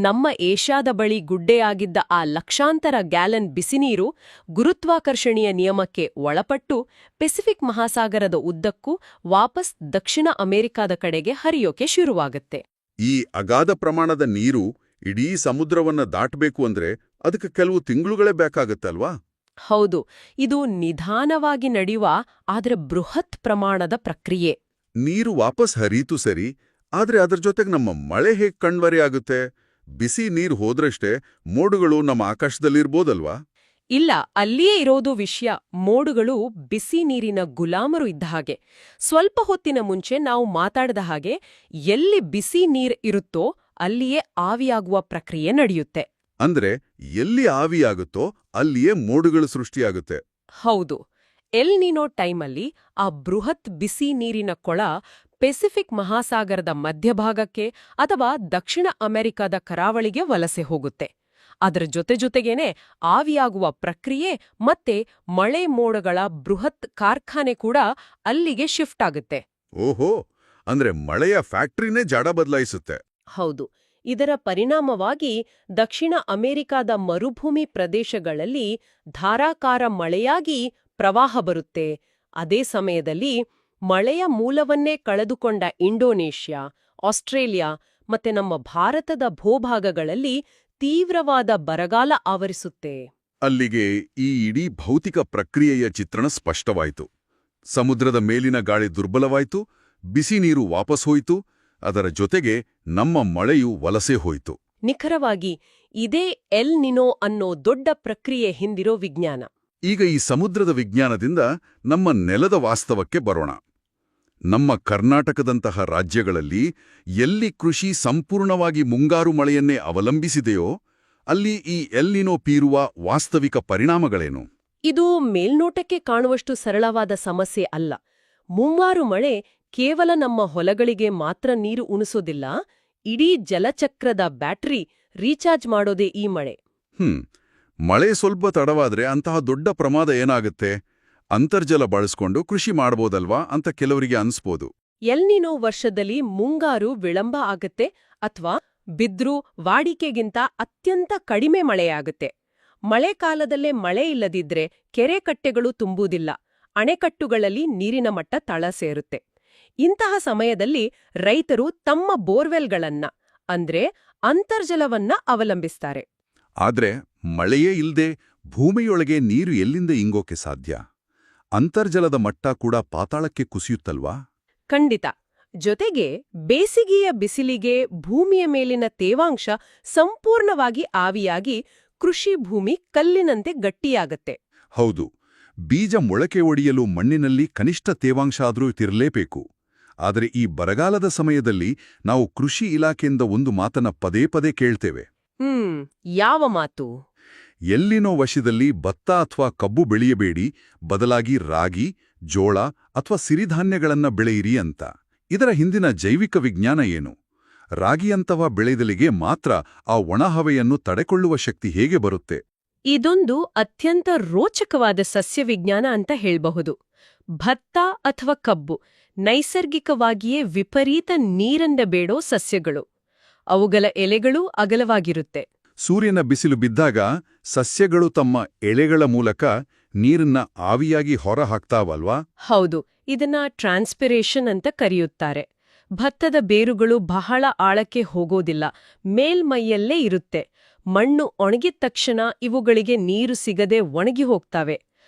ನಮ್ಮ ಏಷ್ಯಾದ ಬಳಿ ಗುಡ್ಡೆಯಾಗಿದ್ದ ಆ ಲಕ್ಷಾಂತರ ಗ್ಯಾಲನ್ ಬಿಸಿನೀರು ಗುರುತ್ವಾಕರ್ಷಣೀಯ ನಿಯಮಕ್ಕೆ ಒಳಪಟ್ಟು ಪೆಸಿಫಿಕ್ ಮಹಾಸಾಗರದ ಉದ್ದಕ್ಕೂ ವಾಪಸ್ ದಕ್ಷಿಣ ಅಮೆರಿಕಾದ ಕಡೆಗೆ ಹರಿಯೋಕೆ ಶುರುವಾಗುತ್ತೆ. ಈ ಅಗಾಧ ಪ್ರಮಾಣದ ನೀರು ಇಡೀ ಸಮುದ್ರವನ್ನ ದಾಟಬೇಕು ಅಂದ್ರೆ ಅದಕ್ಕೆ ಕೆಲವು ತಿಂಗಳುಗಳೇ ಬೇಕಾಗತ್ತಲ್ವಾ? ಹೌದು, ಇದು ನಿಧಾನವಾಗಿ ನಡೆಯುವ ಆದ್ರೆ ಬೃಹತ್ ಪ್ರಮಾಣದ ಪ್ರಕ್ರಿಯೆ. ನೀರು ವಾಪಸ್ ಹರೀತು ಸರಿ, ಆದ್ರೆ ಅದರ ಜೊತೆಗೆ ನಮ್ಮ ಮಳೆ ಹೇಗೆ ಕಣ್ಮರೆಯಾಗುತ್ತೆ? ಬಿಸಿ ನೀರು ಹೋದ್ರಷ್ಟೇ ಮೋಡುಗಳು ನಮ್ಮ ಆಕಾಶದಲ್ಲಿರ್ಬೋದಲ್ವಾ? ಇಲ್ಲ, ಅಲ್ಲಿಯೇ ಇರೋದು ವಿಷಯ. ಮೋಡುಗಳು ಬಿಸಿ ನೀರಿನ ಗುಲಾಮರು ಇದ್ದ ಹಾಗೆ. ಸ್ವಲ್ಪ ಹೊತ್ತಿನ ಮುಂಚೆ ನಾವು ಮಾತಾಡಿದ ಹಾಗೆ ಎಲ್ಲಿ ಬಿಸಿ ನೀರ್ ಇರುತ್ತೋ ಅಲ್ಲಿಯೇ ಆವಿಯಾಗುವ ಪ್ರಕ್ರಿಯೆ ನಡೆಯುತ್ತೆ. ಅಂದ್ರೆ ಎಲ್ಲಿ ಆವಿಯಾಗುತ್ತೋ ಅಲ್ಲಿಯೇ ಮೋಡುಗಳು ಸೃಷ್ಟಿಯಾಗುತ್ತೆ. ಹೌದು. ಎಲ್ ನೀನೋ ಟೈಮಲ್ಲಿ ಆ ಬೃಹತ್ ಬಿಸಿ ನೀರಿನ ಕೊಳ ಪೆಸಿಫಿಕ್ ಮಹಾಸಾಗರದ ಮಧ್ಯಭಾಗಕ್ಕೆ ಅಥವಾ ದಕ್ಷಿಣ ಅಮೆರಿಕದ ಕರಾವಳಿಗೆ ವಲಸೆ ಹೋಗುತ್ತೆ. ಅದರ ಜೊತೆಗೇನೆ ಆವಿಯಾಗುವ ಪ್ರಕ್ರಿಯೆ ಮತ್ತೆ ಮಳೆ ಮೋಡಗಳ ಬೃಹತ್ ಕಾರ್ಖಾನೆ ಕೂಡ ಅಲ್ಲಿಗೆ ಶಿಫ್ಟ್ ಆಗುತ್ತೆ. ಓಹೋ, ಅಂದ್ರೆ ಮಳೆಯ ಫ್ಯಾಕ್ಟ್ರಿನೇ ಜಾಡ ಬದಲಾಯಿಸುತ್ತೆ. ಹೌದು. ಇದರ ಪರಿಣಾಮವಾಗಿ ದಕ್ಷಿಣ ಅಮೆರಿಕಾದ ಮರುಭೂಮಿ ಪ್ರದೇಶಗಳಲ್ಲಿ ಧಾರಾಕಾರ ಮಳೆಯಾಗಿ ಪ್ರವಾಹ ಬರುತ್ತೆ. ಅದೇ ಸಮಯದಲ್ಲಿ ಮಳೆಯ ಮೂಲವನ್ನೇ ಕಳೆದುಕೊಂಡ ಇಂಡೋನೇಷ್ಯಾ, ಆಸ್ಟ್ರೇಲಿಯಾ ಮತ್ತೆ ನಮ್ಮ ಭಾರತದ ಭೂಭಾಗಗಳಲ್ಲಿ ತೀವ್ರವಾದ ಬರಗಾಲ ಆವರಿಸುತ್ತೆ. ಅಲ್ಲಿಗೆ ಈ ಇಡೀ ಭೌತಿಕ ಪ್ರಕ್ರಿಯೆಯ ಚಿತ್ರಣ ಸ್ಪಷ್ಟವಾಯಿತು. ಸಮುದ್ರದ ಮೇಲಿನ ಗಾಳಿ ದುರ್ಬಲವಾಯಿತು, ಬಿಸಿ ನೀರು ವಾಪಸ್ ಹೋಯಿತು, ಅದರ ಜೊತೆಗೆ ನಮ್ಮ ಮಳೆಯೂ ವಲಸೆ ಹೋಯಿತು. ನಿಖರವಾಗಿ ಇದೇ ಎಲ್ ನಿನೋ ಅನ್ನೋ ದೊಡ್ಡ ಪ್ರಕ್ರಿಯೆ ಹಿಂದಿರೋ ವಿಜ್ಞಾನ. ಈಗ ಈ ಸಮುದ್ರದ ವಿಜ್ಞಾನದಿಂದ ನಮ್ಮ ನೆಲದ ವಾಸ್ತವಕ್ಕೆ ಬರೋಣ. ನಮ್ಮ ಕರ್ನಾಟಕದಂತಹ ರಾಜ್ಯಗಳಲ್ಲಿ ಎಲ್ಲಿ ಕೃಷಿ ಸಂಪೂರ್ಣವಾಗಿ ಮುಂಗಾರು ಮಳೆಯನ್ನೇ ಅವಲಂಬಿಸಿದೆಯೋ ಅಲ್ಲಿ ಈ ಎಲ್ ನಿನೋ ಬೀರುವ ವಾಸ್ತವಿಕ ಪರಿಣಾಮಗಳೇನು? ಇದು ಮೇಲ್ನೋಟಕ್ಕೆ ಕಾಣುವಷ್ಟು ಸರಳವಾದ ಸಮಸ್ಯೆ ಅಲ್ಲ. ಮುಂಗಾರು ಮಳೆ ಕೇವಲ ನಮ್ಮ ಹೊಲಗಳಿಗೆ ಮಾತ್ರ ನೀರು ಉಣಿಸೋದಿಲ್ಲ, ಇಡೀ ಜಲಚಕ್ರದ ಬ್ಯಾಟರಿ ರೀಚಾರ್ಜ್ ಮಾಡೋದೇ ಈ ಮಳೆ. ಮಳೆ ಸ್ವಲ್ಪ ತಡವಾದ್ರೆ ಅಂತಹ ದೊಡ್ಡ ಪ್ರಮಾದ ಏನಾಗುತ್ತೆ? ಅಂತರ್ಜಲ ಬಳಸ್ಕೊಂಡು ಕೃಷಿ ಮಾಡ್ಬೋದಲ್ವಾ ಅಂತ ಕೆಲವರಿಗೆ ಅನ್ಸ್ಬೋದು. ಎಲ್ ನಿನೋ ವರ್ಷದಲ್ಲಿ ಮುಂಗಾರು ವಿಳಂಬ ಆಗತ್ತೆ ಅಥವಾ ಬಿದ್ರೂ ವಾಡಿಕೆಗಿಂತ ಅತ್ಯಂತ ಕಡಿಮೆ ಮಳೆಯಾಗುತ್ತೆ. ಮಳೆಕಾಲದಲ್ಲೇ ಮಳೆ ಇಲ್ಲದಿದ್ರೆ ಕೆರೆ ಕಟ್ಟೆಗಳು ತುಂಬುವುದಿಲ್ಲ, ಅಣೆಕಟ್ಟುಗಳಲ್ಲಿ ನೀರಿನ ಮಟ್ಟ ತಳ ಸೇರುತ್ತೆ. ಇಂತಹ ಸಮಯದಲ್ಲಿ ರೈತರು ತಮ್ಮ ಬೋರ್ವೆಲ್ಗಳನ್ನ ಅಂದ್ರೆ ಅಂತರ್ಜಲವನ್ನ ಅವಲಂಬಿಸ್ತಾರೆ. ಆದ್ರೆ ಮಳೆಯೇ ಇಲ್ದೆ ಭೂಮಿಯೊಳಗೆ ನೀರು ಎಲ್ಲಿಂದ ಇಂಗೋಕೆ ಸಾಧ್ಯ? ಅಂತರ್ಜಲದ ಮಟ್ಟ ಕೂಡ ಪಾತಾಳಕ್ಕೆ ಕುಸಿಯುತ್ತಲ್ವಾ? ಖಂಡಿತ. ಜೊತೆಗೆ ಬೇಸಿಗೆಯ ಬಿಸಿಲಿಗೆ ಭೂಮಿಯ ಮೇಲಿನ ತೇವಾಂಶ ಸಂಪೂರ್ಣವಾಗಿ ಆವಿಯಾಗಿ ಕೃಷಿ ಭೂಮಿ ಕಲ್ಲಿನಂತೆ ಗಟ್ಟಿಯಾಗತ್ತೆ. ಹೌದು, ಬೀಜ ಮೊಳಕೆ ಒಡೆಯಲು ಮಣ್ಣಿನಲ್ಲಿ ಕನಿಷ್ಠ ತೇವಾಂಶ ಆದರೂ ತಿರಲೇಬೇಕು. ಆದರೆ ಈ ಬರಗಾಲದ ಸಮಯದಲ್ಲಿ ನಾವು ಕೃಷಿ ಇಲಾಖೆಯಿಂದ ಒಂದು ಮಾತನ್ನ ಪದೇ ಪದೇ ಕೇಳ್ತೇವೆ. ಯಾವ ಮಾತು? ಎಲ್ಲಿನೋ ವಶದಲ್ಲಿ ಭತ್ತ ಅಥವಾ ಕಬ್ಬು ಬೆಳೆಯಬೇಡಿ, ಬದಲಾಗಿ ರಾಗಿ, ಜೋಳ ಅಥವಾ ಸಿರಿಧಾನ್ಯಗಳನ್ನ ಬೆಳೆಯಿರಿ ಅಂತ. ಇದರ ಹಿಂದಿನ ಜೈವಿಕ ವಿಜ್ಞಾನ ಏನು? ರಾಗಿಯಂತಹ ಬೆಳೆದಲಿಗೆ ಮಾತ್ರ ಆ ಒಣಹವೆಯನ್ನು ತಡೆಕೊಳ್ಳುವ ಶಕ್ತಿ ಹೇಗೆ ಬರುತ್ತೆ? ಇದೊಂದು ಅತ್ಯಂತ ರೋಚಕವಾದ ಸಸ್ಯವಿಜ್ಞಾನ ಅಂತ ಹೇಳ್ಬಹುದು. ಭತ್ತ ಅಥವಾ ಕಬ್ಬು ನೈಸರ್ಗಿಕವಾಗಿಯೇ ವಿಪರೀತ ನೀರನ್ನ ಬೇಡೋ ಸಸ್ಯಗಳು. ಅವುಗಳ ಎಲೆಗಳು ಅಗಲವಾಗಿರುತ್ತೆ. ಸೂರ್ಯನ ಬಿಸಿಲು ಬಿದ್ದಾಗ ಸಸ್ಯಗಳು ತಮ್ಮ ಎಳೆಗಳ ಮೂಲಕ ನೀರನ್ನ ಆವಿಯಾಗಿ ಹೊರ ಹಾಕ್ತಾವಲ್ವಾ? ಹೌದು, ಇದನ್ನ ಟ್ರಾನ್ಸ್ಪಿರೇಷನ್ ಅಂತ ಕರೆಯುತ್ತಾರೆ. ಭತ್ತದ ಬೇರುಗಳು ಬಹಳ ಆಳಕ್ಕೆ ಹೋಗೋದಿಲ್ಲ, ಮೇಲ್ಮೈಯಲ್ಲೇ ಇರುತ್ತೆ. ಮಣ್ಣು ಒಣಗಿದ ತಕ್ಷಣ ಇವುಗಳಿಗೆ ನೀರು ಸಿಗದೆ ಒಣಗಿ ಹೋಗ್ತವೆ.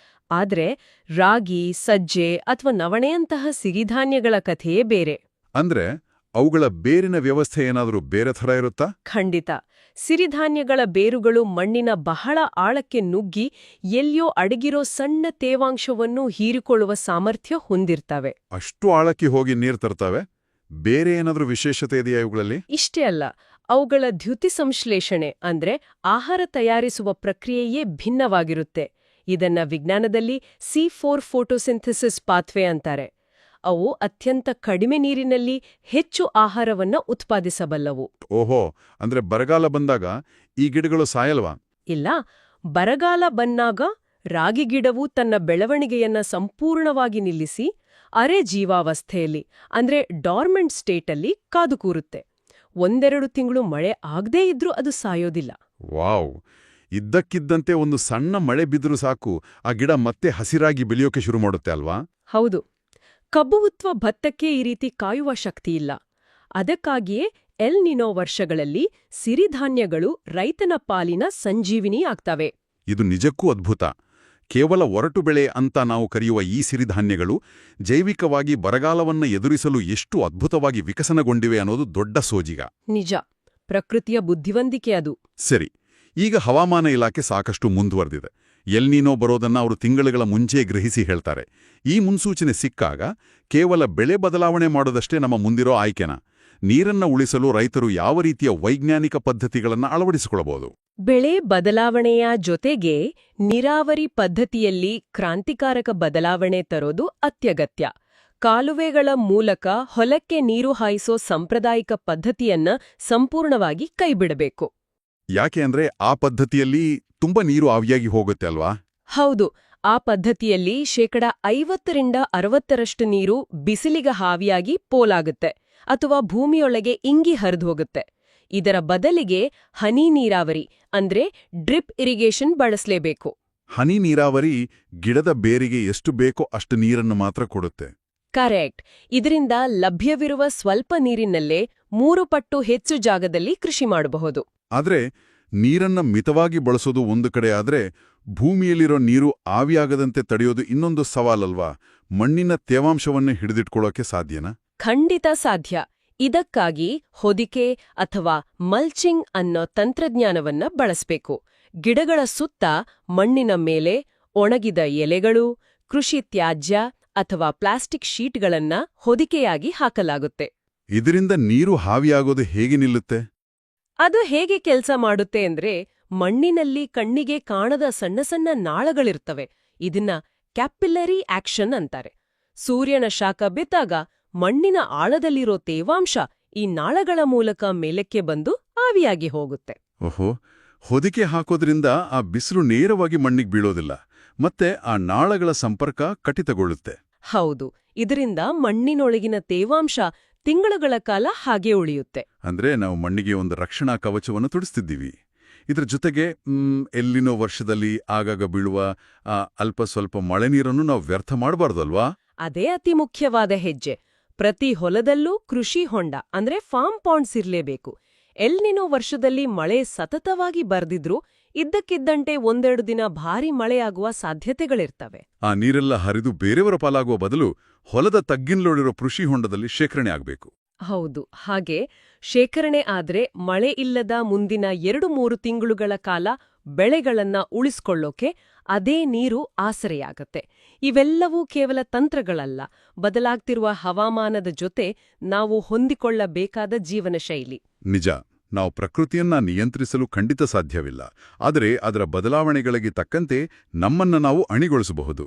ಆದ್ರೆ ರಾಗಿ, ಸಜ್ಜೆ ಅಥವಾ ನವಣೆಯಂತಹ ಸಿರಿಧಾನ್ಯಗಳ ಕಥೆಯೇ ಬೇರೆ. ಅಂದ್ರೆ ಅವುಗಳ ಬೇರಿನ ವ್ಯವಸ್ಥೆ ಏನಾದರೂ ಬೇರೆ ಥರ ಇರುತ್ತಾ? ಖಂಡಿತ. ಸಿರಿಧಾನ್ಯಗಳ ಬೇರುಗಳು ಮಣ್ಣಿನ ಬಹಳ ಆಳಕ್ಕೆ ನುಗ್ಗಿ ಎಲ್ಲಿಯೋ ಅಡಗಿರೋ ಸಣ್ಣ ತೇವಾಂಶವನ್ನು ಹೀರಿಕೊಳ್ಳುವ ಸಾಮರ್ಥ್ಯ ಹೊಂದಿರ್ತವೆ. ಅಷ್ಟು ಆಳಕ್ಕೆ ಹೋಗಿ ನೀರು ತರ್ತವೆ? ಬೇರೆ ಏನಾದರೂ ವಿಶೇಷತೆ ಇದೆಯಾ ಇವುಗಳಲ್ಲಿ? ಇಷ್ಟೇ ಅಲ್ಲ, ಅವುಗಳ ದ್ಯುತಿ ಸಂಶ್ಲೇಷಣೆ ಅಂದ್ರೆ ಆಹಾರ ತಯಾರಿಸುವ ಪ್ರಕ್ರಿಯೆಯೇ ಭಿನ್ನವಾಗಿರುತ್ತೆ. ಇದನ್ನ ವಿಜ್ಞಾನದಲ್ಲಿ C4 ಫೋಟೋಸಿಂಥೆಸಿಸ್ ಪಾಥ್ವೆ ಅಂತಾರೆ. ಅವು ಅತ್ಯಂತ ಕಡಿಮೆ ನೀರಿನಲ್ಲಿ ಹೆಚ್ಚು ಆಹಾರವನ್ನ ಉತ್ಪಾದಿಸಬಲ್ಲವು. ಓಹೋ, ಅಂದ್ರೆ ಬರಗಾಲ ಬಂದಾಗ ಈ ಗಿಡಗಳು ಸಾಯಲ್ವಾ? ಇಲ್ಲ, ಬರಗಾಲ ಬಂದಾಗ ರಾಗಿ ಗಿಡವು ತನ್ನ ಬೆಳವಣಿಗೆಯನ್ನ ಸಂಪೂರ್ಣವಾಗಿ ನಿಲ್ಲಿಸಿ ಅರೆ ಜೀವಾವಸ್ಥೆಯಲ್ಲಿ ಅಂದ್ರೆ ಡಾರ್ಮೆಂಟ್ ಸ್ಟೇಟಲ್ಲಿ ಕಾದು ಕೂರುತ್ತೆ. 1-2 ತಿಂಗಳು ಮಳೆ ಆಗದೇ ಇದ್ರೂ ಅದು ಸಾಯೋದಿಲ್ಲ. ವಾವ್! ಇದ್ದಕ್ಕಿದ್ದಂತೆ ಒಂದು ಸಣ್ಣ ಮಳೆ ಬಿದ್ದರೂ ಸಾಕು, ಆ ಗಿಡ ಮತ್ತೆ ಹಸಿರಾಗಿ ಬೆಳೆಯೋಕೆ ಶುರು ಮಾಡುತ್ತೆ ಅಲ್ವಾ? ಹೌದು. ಕಬ್ಬು ಉತ್ವ ಭತ್ತಕ್ಕೆ ಈ ರೀತಿ ಕಾಯುವ ಶಕ್ತಿಯಿಲ್ಲ. ಅದಕ್ಕಾಗಿಯೇ ಎಲ್ ನಿನೋ ವರ್ಷಗಳಲ್ಲಿ ಸಿರಿಧಾನ್ಯಗಳು ರೈತನ ಪಾಲಿನ ಸಂಜೀವಿನಿ ಆಗ್ತವೆ. ಇದು ನಿಜಕ್ಕೂ ಅದ್ಭುತ. ಕೇವಲ ಒರಟು ಬೆಳೆ ಅಂತ ನಾವು ಕರೆಯುವ ಈ ಸಿರಿಧಾನ್ಯಗಳು ಜೈವಿಕವಾಗಿ ಬರಗಾಲವನ್ನ ಎದುರಿಸಲು ಎಷ್ಟು ಅದ್ಭುತವಾಗಿ ವಿಕಸನಗೊಂಡಿವೆ ಅನ್ನೋದು ದೊಡ್ಡ ಸೋಜಿಗ. ನಿಜ, ಪ್ರಕೃತಿಯ ಬುದ್ಧಿವಂತಿಕೆ ಅದು. ಸರಿ, ಈಗ ಹವಾಮಾನ ಇಲಾಖೆ ಸಾಕಷ್ಟು ಮುಂದುವರೆದಿದೆ. ಎಲ್ ನಿನೋ ಬರೋದನ್ನ ಅವರು ತಿಂಗಳುಗಳ ಮುಂಚೆ ಗ್ರಹಿಸಿ ಹೇಳ್ತಾರೆ. ಈ ಮುನ್ಸೂಚನೆ ಸಿಕ್ಕಾಗ ಕೇವಲ ಬೆಳೆ ಬದಲಾವಣೆ ಮಾಡೋದಷ್ಟೇ ನಮ್ಮ ಮುಂದಿರೋ ಆಯ್ಕೆನಾ? ನೀರನ್ನ ಉಳಿಸಲು ರೈತರು ಯಾವ ರೀತಿಯ ವೈಜ್ಞಾನಿಕ ಪದ್ಧತಿಗಳನ್ನ ಅಳವಡಿಸಿಕೊಳ್ಳಬಹುದು? ಬೆಳೆ ಬದಲಾವಣೆಯ ಜೊತೆಗೆ ನೀರಾವರಿ ಪದ್ಧತಿಯಲ್ಲಿ ಕ್ರಾಂತಿಕಾರಕ ಬದಲಾವಣೆ ತರೋದು ಅತ್ಯಗತ್ಯ. ಕಾಲುವೆಗಳ ಮೂಲಕ ಹೊಲಕ್ಕೆ ನೀರು ಹಾಯಿಸೋ ಸಾಂಪ್ರದಾಯಿಕ ಪದ್ಧತಿಯನ್ನ ಸಂಪೂರ್ಣವಾಗಿ ಕೈಬಿಡಬೇಕು. ಯಾಕೆ ಅಂದ್ರೆ ಆ ಪದ್ಧತಿಯಲ್ಲಿ ತುಂಬಾ ನೀರು ಆವಿಯಾಗಿ ಹೋಗುತ್ತೆ ಅಲ್ವಾ? ಹೌದು, ಆ ಪದ್ಧತಿಯಲ್ಲಿ 50-60% ನೀರು ಬಿಸಿಲಿಗೆ ಹಾವಿಯಾಗಿ ಪೋಲಾಗುತ್ತೆ ಅಥವಾ ಭೂಮಿಯೊಳಗೆ ಇಂಗಿ ಹರಿದೋಗುತ್ತೆ. ಇದರ ಬದಲಿಗೆ ಹನಿ ನೀರಾವರಿ ಅಂದ್ರೆ ಡ್ರಿಪ್ ಇರಿಗೇಷನ್ ಬಳಸಲೇಬೇಕು. ಹನಿ ನೀರಾವರಿ ಗಿಡದ ಬೇರಿಗೆ ಎಷ್ಟು ಬೇಕೋ ಅಷ್ಟು ನೀರನ್ನು ಮಾತ್ರ ಕೊಡುತ್ತೆ. ಕರೆಕ್ಟ್. ಇದರಿಂದ ಲಭ್ಯವಿರುವ ಸ್ವಲ್ಪ ನೀರಿನಲ್ಲೇ 3 ಪಟ್ಟು ಹೆಚ್ಚು ಜಾಗದಲ್ಲಿ ಕೃಷಿ ಮಾಡಬಹುದು. ಆದ್ರೆ ನೀರನ್ನ ಮಿತವಾಗಿ ಬಳಸೋದು ಒಂದು ಕಡೆ ಆದ್ರೆ ಭೂಮಿಯಲ್ಲಿರೋ ನೀರು ಆವಿಯಾಗದಂತೆ ತಡೆಯೋದು ಇನ್ನೊಂದು ಸವಾಲಲ್ವಾ? ಮಣ್ಣಿನ ತೇವಾಂಶವನ್ನು ಹಿಡಿದಿಟ್ಕೊಳ್ಳೋಕೆ ಸಾಧ್ಯನಾ? ಖಂಡಿತ ಸಾಧ್ಯ. ಇದಕ್ಕಾಗಿ ಹೊದಿಕೆ ಅಥವಾ ಮಲ್ಚಿಂಗ್ ಅನ್ನೋ ತಂತ್ರಜ್ಞಾನವನ್ನ ಬಳಸಬೇಕು. ಗಿಡಗಳ ಸುತ್ತ ಮಣ್ಣಿನ ಮೇಲೆ ಒಣಗಿದ ಎಲೆಗಳು, ಕೃಷಿ ತ್ಯಾಜ್ಯ ಅಥವಾ ಪ್ಲಾಸ್ಟಿಕ್ ಶೀಟ್ಗಳನ್ನ ಹೊದಿಕೆಯಾಗಿ ಹಾಕಲಾಗುತ್ತೆ. ಇದರಿಂದ ನೀರು ಹಾವಿಯಾಗೋದು ಹೇಗೆ ನಿಲ್ಲುತ್ತೆ? ಅದು ಹೇಗೆ ಕೆಲಸ ಮಾಡುತ್ತೆ ಅಂದ್ರೆ, ಮಣ್ಣಿನಲ್ಲಿ ಕಣ್ಣಿಗೆ ಕಾಣದ ಸಣ್ಣ ಸಣ್ಣ ನಾಳಗಳಿರ್ತವೆ. ಇದನ್ನ ಕ್ಯಾಪಿಲ್ಲರಿ ಆಕ್ಷನ್ ಅಂತಾರೆ. ಸೂರ್ಯನ ಶಾಖ ಬಿದ್ದಾಗ ಮಣ್ಣಿನ ಆಳದಲ್ಲಿರೋ ತೇವಾಂಶ ಈ ನಾಳಗಳ ಮೂಲಕ ಮೇಲಕ್ಕೆ ಬಂದು ಆವಿಯಾಗಿ ಹೋಗುತ್ತೆ. ಓಹೋ, ಹೊದಿಕೆ ಹಾಕೋದ್ರಿಂದ ಆ ಬಿಸಿಲು ನೇರವಾಗಿ ಮಣ್ಣಿಗೆ ಬೀಳೋದಿಲ್ಲ, ಮತ್ತೆ ಆ ನಾಳಗಳ ಸಂಪರ್ಕ ಕಡಿತಗೊಳ್ಳುತ್ತೆ. ಹೌದು, ಇದರಿಂದ ಮಣ್ಣಿನೊಳಗಿನ ತೇವಾಂಶ ತಿಂಗಳುಗಳ ಕಾಲ ಹಾಗೆ ಉಳಿಯುತ್ತೆ. ಅಂದ್ರೆ ನಾವು ಮಣ್ಣಿಗೆ ಒಂದು ರಕ್ಷಣಾ ಕವಚವನ್ನು ತೊಡಿಸ್ತಿದ್ದೀವಿ. ಇದ್ರ ಜೊತೆಗೆ ಎಲ್ಲಿನೋ ವರ್ಷದಲ್ಲಿ ಆಗಾಗ ಬೀಳುವ ಅಲ್ಪ ಸ್ವಲ್ಪ ಮಳೆ ನೀರನ್ನು ನಾವು ವ್ಯರ್ಥ ಮಾಡಬಾರ್ದಲ್ವಾ? ಅದೇ ಅತಿ ಮುಖ್ಯವಾದ ಹೆಜ್ಜೆ. ಪ್ರತಿ ಹೊಲದಲ್ಲೂ ಕೃಷಿ ಹೊಂಡ ಅಂದ್ರೆ ಫಾರ್ಮ್ ಪಾಂಡ್ಸ್ ಇರ್ಲೇಬೇಕು. ಎಲ್ನಿನೋ ವರ್ಷದಲ್ಲಿ ಮಳೆ ಸತತವಾಗಿ ಬರ್ದಿದ್ರೂ ಇದ್ದಕ್ಕಿದ್ದಂತೆ ಒಂದೆರಡು ದಿನ ಭಾರಿ ಮಳೆಯಾಗುವ ಸಾಧ್ಯತೆಗಳಿರ್ತವೆ. ಆ ನೀರೆಲ್ಲ ಹರಿದು ಬೇರೆಯವರ ಪಾಲಾಗುವ ಬದಲು ಹೊಲದ ತಗ್ಗಿನಲ್ಲಿರೋ ಕೃಷಿ ಹೊಂಡದಲ್ಲಿ ಶೇಖರಣೆ ಆಗಬೇಕು. ಹೌದು, ಹಾಗೆ ಶೇಖರಣೆ ಆದ್ರೆ ಮಳೆ ಇಲ್ಲದ ಮುಂದಿನ 2-3 ತಿಂಗಳುಗಳ ಕಾಲ ಬೆಳೆಗಳನ್ನ ಉಳಿಸ್ಕೊಳ್ಳೋಕೆ ಅದೇ ನೀರು ಆಸರೆಯಾಗತ್ತೆ. ಇವೆಲ್ಲವೂ ಕೇವಲ ತಂತ್ರಗಳಲ್ಲ, ಬದಲಾಗ್ತಿರುವ ಹವಾಮಾನದ ಜೊತೆ ನಾವು ಹೊಂದಿಕೊಳ್ಳಬೇಕಾದ ಜೀವನ ಶೈಲಿ. ನಿಜ, ನಾವು ಪ್ರಕೃತಿಯನ್ನ ನಿಯಂತ್ರಿಸಲು ಖಂಡಿತ ಸಾಧ್ಯವಿಲ್ಲ, ಆದರೆ ಅದರ ಬದಲಾವಣೆಗಳಿಗೆ ತಕ್ಕಂತೆ ನಮ್ಮನ್ನ ನಾವು ಅಣಿಗೊಳಿಸಬಹುದು.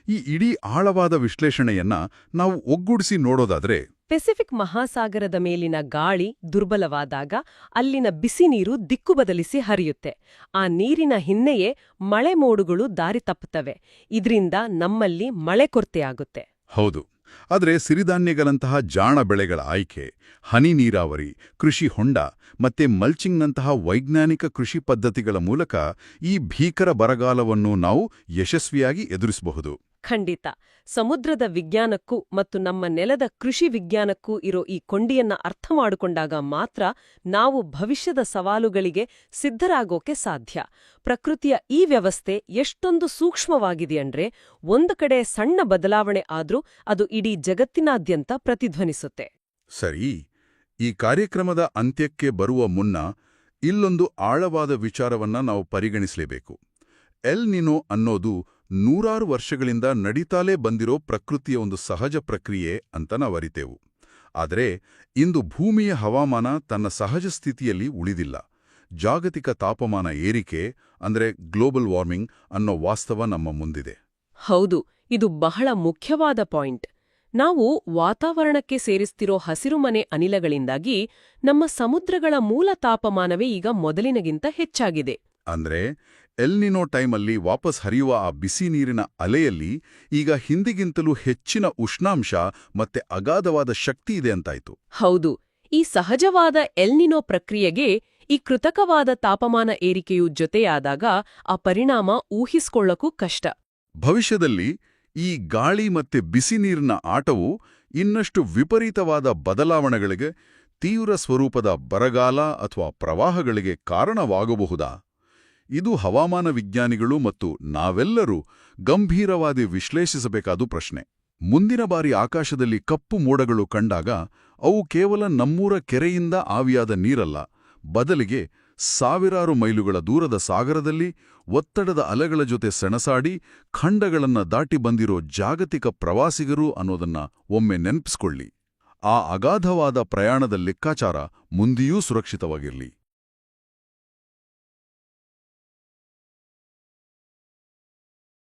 ಈ ಇಡೀ ಆಳವಾದ ವಿಶ್ಲೇಷಣೆಯನ್ನ ನಾವು ಒಗ್ಗೂಡಿಸಿ ನೋಡೋದಾದ್ರೆ, ಪೆಸಿಫಿಕ್ ಮಹಾಸಾಗರದ ಮೇಲಿನ ಗಾಳಿ ದುರ್ಬಲವಾದಾಗ ಅಲ್ಲಿನ ಬಿಸಿ ನೀರು ದಿಕ್ಕು ಬದಲಿಸಿ ಹರಿಯುತ್ತೆ. ಆ ನೀರಿನ ಹಿನ್ನೆಯೇ ಮಳೆ ಮೋಡುಗಳು ದಾರಿ ತಪ್ಪುತ್ತವೆ. ಇದರಿಂದ ನಮ್ಮಲ್ಲಿ ಮಳೆ ಕೊರತೆಯಾಗುತ್ತೆ. ಹೌದು, ಆದರೆ ಸಿರಿಧಾನ್ಯಗಳಂತಹ ಜಾಣ ಬೆಳೆಗಳ ಆಯ್ಕೆ, ಹನಿ ನೀರಾವರಿ, ಕೃಷಿ ಹೊಂಡ ಮತ್ತೆ ಮಲ್ಚಿಂಗ್ನಂತಹ ವೈಜ್ಞಾನಿಕ ಕೃಷಿ ಪದ್ಧತಿಗಳ ಮೂಲಕ ಈ ಭೀಕರ ಬರಗಾಲವನ್ನು ನಾವು ಯಶಸ್ವಿಯಾಗಿ ಎದುರಿಸಬಹುದು. ಖಂಡಿತ. ಸಮುದ್ರದ ವಿಜ್ಞಾನಕ್ಕೂ ಮತ್ತು ನಮ್ಮ ನೆಲದ ಕೃಷಿ ವಿಜ್ಞಾನಕ್ಕೂ ಇರೋ ಈ ಕೊಂಡಿಯನ್ನ ಅರ್ಥ ಮಾಡಿಕೊಂಡಾಗ ಮಾತ್ರ ನಾವು ಭವಿಷ್ಯದ ಸವಾಲುಗಳಿಗೆ ಸಿದ್ಧರಾಗೋಕೆ ಸಾಧ್ಯ. ಪ್ರಕೃತಿಯ ಈ ವ್ಯವಸ್ಥೆ ಎಷ್ಟೊಂದು ಸೂಕ್ಷ್ಮವಾಗಿದೆಯಂದ್ರೆ, ಒಂದು ಕಡೆ ಸಣ್ಣ ಬದಲಾವಣೆ ಆದ್ರೂ ಅದು ಇಡೀ ಜಗತ್ತಿನಾದ್ಯಂತ ಪ್ರತಿಧ್ವನಿಸುತ್ತೆ. ಸರಿ, ಈ ಕಾರ್ಯಕ್ರಮದ ಅಂತ್ಯಕ್ಕೆ ಬರುವ ಮುನ್ನ ಇಲ್ಲೊಂದು ಆಳವಾದ ವಿಚಾರವನ್ನ ನಾವು ಪರಿಗಣಿಸಲೇಬೇಕು. ಎಲ್ ನಿನೋ ಅನ್ನೋದು ನೂರಾರು ವರ್ಷಗಳಿಂದ ನಡೀತಾಲೇ ಬಂದಿರೋ ಪ್ರಕೃತಿಯ ಒಂದು ಸಹಜ ಪ್ರಕ್ರಿಯೆ ಅಂತ ನಾವರಿತೇವು. ಆದರೆ ಇಂದು ಭೂಮಿಯ ಹವಾಮಾನ ತನ್ನ ಸಹಜ ಸ್ಥಿತಿಯಲ್ಲಿ ಉಳಿದಿಲ್ಲ. ಜಾಗತಿಕ ತಾಪಮಾನ ಏರಿಕೆ ಅಂದ್ರೆ ಗ್ಲೋಬಲ್ ವಾರ್ಮಿಂಗ್ ಅನ್ನೋ ವಾಸ್ತವ ನಮ್ಮ ಮುಂದಿದೆ. ಹೌದು, ಇದು ಬಹಳ ಮುಖ್ಯವಾದ ಪಾಯಿಂಟ್. ನಾವು ವಾತಾವರಣಕ್ಕೆ ಸೇರಿಸ್ತಿರೋ ಹಸಿರುಮನೆ ಅನಿಲಗಳಿಂದಾಗಿ ನಮ್ಮ ಸಮುದ್ರಗಳ ಮೂಲ ತಾಪಮಾನವೇ ಈಗ ಮೊದಲಿನಗಿಂತ ಹೆಚ್ಚಾಗಿದೆ. ಅಂದ್ರೆ ಎಲ್ನಿನೋ ಟೈಮಲ್ಲಿ ವಾಪಸ್ ಹರಿಯುವ ಆ ಬಿಸಿ ನೀರಿನ ಅಲೆಯಲ್ಲಿ ಈಗ ಹಿಂದಿಗಿಂತಲೂ ಹೆಚ್ಚಿನ ಉಷ್ಣಾಂಶ ಮತ್ತೆ ಅಗಾಧವಾದ ಶಕ್ತಿ ಇದೆ ಅಂತಾಯ್ತು. ಹೌದು, ಈ ಸಹಜವಾದ ಎಲ್ನಿನೋ ಪ್ರಕ್ರಿಯೆಗೆ ಈ ಕೃತಕವಾದ ತಾಪಮಾನ ಏರಿಕೆಯು ಜೊತೆಯಾದಾಗ ಆ ಪರಿಣಾಮ ಊಹಿಸ್ಕೊಳ್ಳಕ್ಕೂ ಕಷ್ಟ. ಭವಿಷ್ಯದಲ್ಲಿ ಈ ಗಾಳಿ ಮತ್ತೆ ಬಿಸಿ ನೀರಿನ ಆಟವು ಇನ್ನಷ್ಟು ವಿಪರೀತವಾದ ಬದಲಾವಣೆಗಳಿಗೆ, ತೀವ್ರ ಸ್ವರೂಪದ ಬರಗಾಲ ಅಥವಾ ಪ್ರವಾಹಗಳಿಗೆ ಕಾರಣವಾಗಬಹುದಾ? ಇದು ಹವಾಮಾನ ವಿಜ್ಞಾನಿಗಳು ಮತ್ತು ನಾವೆಲ್ಲರೂ ಗಂಭೀರವಾಗಿ ವಿಶ್ಲೇಷಿಸಬೇಕಾದ ಪ್ರಶ್ನೆ. ಮುಂದಿನ ಬಾರಿ ಆಕಾಶದಲ್ಲಿ ಕಪ್ಪು ಮೋಡಗಳು ಕಂಡಾಗ ಅವು ಕೇವಲ ನಮ್ಮೂರ ಕೆರೆಯಿಂದ ಆವಿಯಾದ ನೀರಲ್ಲ, ಬದಲಿಗೆ ಸಾವಿರಾರು ಮೈಲುಗಳ ದೂರದ ಸಾಗರದಲ್ಲಿ ಒತ್ತಡದ ಅಲೆಗಳ ಜೊತೆ ಸೆಣಸಾಡಿ ಖಂಡಗಳನ್ನ ದಾಟಿ ಬಂದಿರೋ ಜಾಗತಿಕ ಪ್ರವಾಸಿಗರು ಅನ್ನೋದನ್ನ ಒಮ್ಮೆ ನೆನಪಿಸ್ಕೊಳ್ಳಿ. ಆ ಅಗಾಧವಾದ ಪ್ರಯಾಣದ ಲೆಕ್ಕಾಚಾರ ಮುಂದೆಯೂ ಸುರಕ್ಷಿತವಾಗಿರಲಿ.